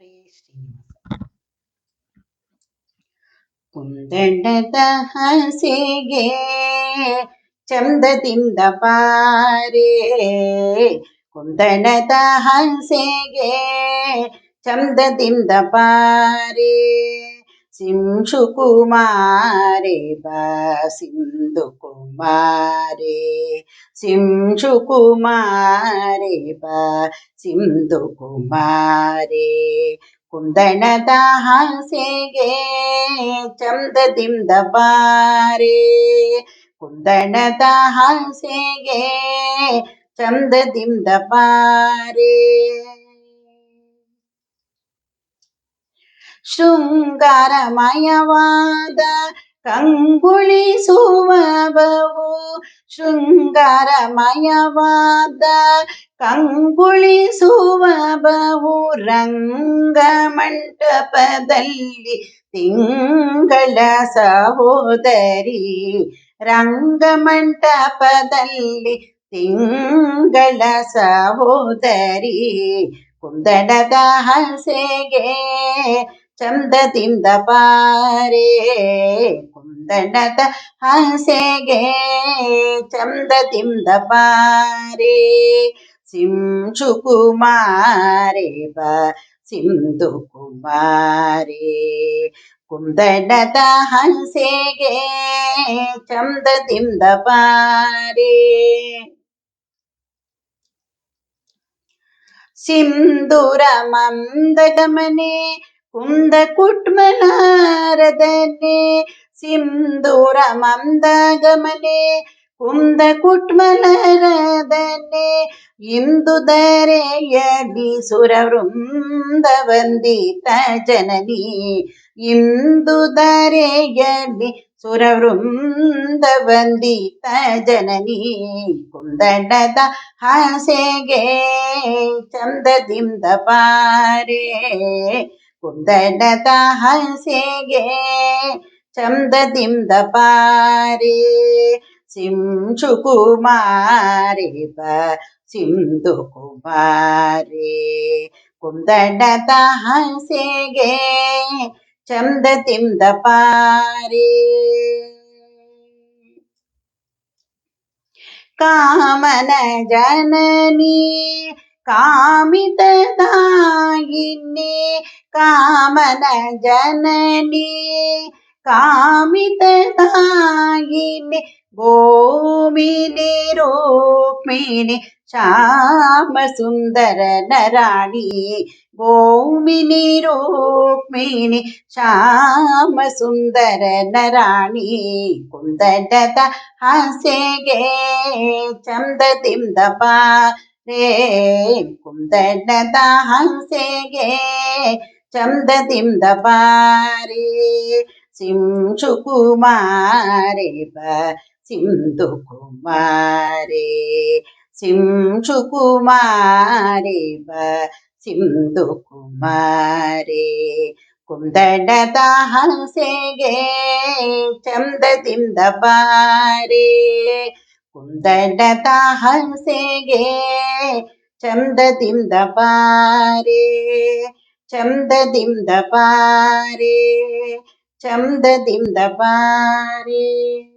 ಹರೇ ಶ್ರೀನಿವಾಸ. ಕುಂದಣದ ಹಸೆಗೆ ಚಂದದಿಂದ ಪಾರೆ, ಕುಂದಣದ ಹಸೆಗೆ ಚಂದದಿಂದ ಪಾರೆ, ಸಿಂಶು ಕುಮಾರೆ ಬಾ ಸಿಂಧು ಕುಮಾರೆ, ಸಿಂಶು ಕುಮಾರೆ ಬಾ ಸಿಂಧು ಕುಮಾರೆ, ಕುಂದಣದ ಹಾಸೆಗೆ ಚಂದದಿಂದ ಬಾರೆ, ಕುಂದಣದ ಹಾಸೆಗೆ ಚಂದದಿಂದ ಬಾರೆ, ಶೃಂಗಾರಮಯವಾದ ಕಂಗೊಳಿಸುವವು, ಶೃಂಗಾರಮಯವಾದ ಕಂಗೊಳಿಸುವವು, ರಂಗಮಂಟಪದಲ್ಲಿ ತಿಂಗಳ ಸಹೋದರಿ, ರಂಗಮಂಟಪದಲ್ಲಿ ತಿಂಗಳ ಸಹೋದರಿ, ಕುಂದಣದ ಹಸೆಗೆ ಚಂದದಿಂದ ಬಾರೆ, ಕುಂದಣದ ಹಸೆಗೆ ಚಂದದಿಂದ ಬಾರೆ, ಸಿಂಶು ಕುಮಾರೆ ಬಾ ಸಿಂಧು ಕುಮಾರೆ, ಕುಂದಣದ ಹಸೆಗೆ ಚಂದದಿಂದ ಬಾರೆ, ಸಿಂಧೂರ ಮಂದಗಮನೆ ಕುಂದ ಕುಟ್ಮಲಾರದನೆ, ಸಿಂಧೂರ ಮಂದಗಮನೆ ಕುಂದ ಕುಟ್ಮಲಾರದನೆ, ಇಂದು ಧರೆಯಲ್ಲಿ ಸುರವೃಂದ ವಂದಿತ ಜನನಿ, ಇಂದು ಧರೆಯಲ್ಲಿ ಸುರವೃಂದ ವಂದಿತ ಜನನಿ, ಕುಂದಣದ ಹಸೆಗೆ ಚಂದದಿಂದ ಬಾರೆ, ಕುಂದಣದ ಹಸೆಗೆ ಚಂದದಿಂದ ಬಾರೆ, ಸಿಂಶು ಕುಮಾರೆ ಬಾ ಸಿಂಧು ಕುಮಾರೆ, ಕುಂದಣದ ಹಸೆಗೆ ಚಂದದಿಂದ ಬಾರೆ, ಕಾಮನ ಜನನಿ ಕಾಮಿತದಾಯಿನಿ, ಕಾಮನ ಜನನಿ ಕಾಮಿತದಾಯಿನಿ, ಗೋಮಿನಿ ರೂಕ್ಮಿಣಿ ಶ್ಯಾಮ ಸುಂದರನ ರಾಣಿ, ಗೋಮಿನಿ ರೂಕ್ಮಿಣಿ ಶ್ಯಾಮ ಸುಂದರನ ರಾಣಿ, ಕುಂದಣದ ಹಸೆಗೆ ಚಂದದಿಂದ ಬಾರೆ, ಕುಂದಣದ ಹಸೆಗೆ ಚಂದದಿಂದ ಬಾರೆ, ಸಿಂಶು ಕುಮಾರೆ ಬಾ ಸಿಂಧು ಕುಮಾರೆ, ಸಿಂಶು ಕುಮಾರೆ ಬಾ ಸಿಂಧು ಕುಮಾರೆ, ಕುಂದಣದ ಹಸೆಗೆ ಚಂದದಿಂದ ಬಾರೆ, ಕುಂದಣದ ಹಸೆಗೆ ಚಂದದಿಂದ ಬಾರೆ, ಚಂದದಿಂದ ಬಾರೆ, ಚಂದದಿಂದ ಬಾರೆ.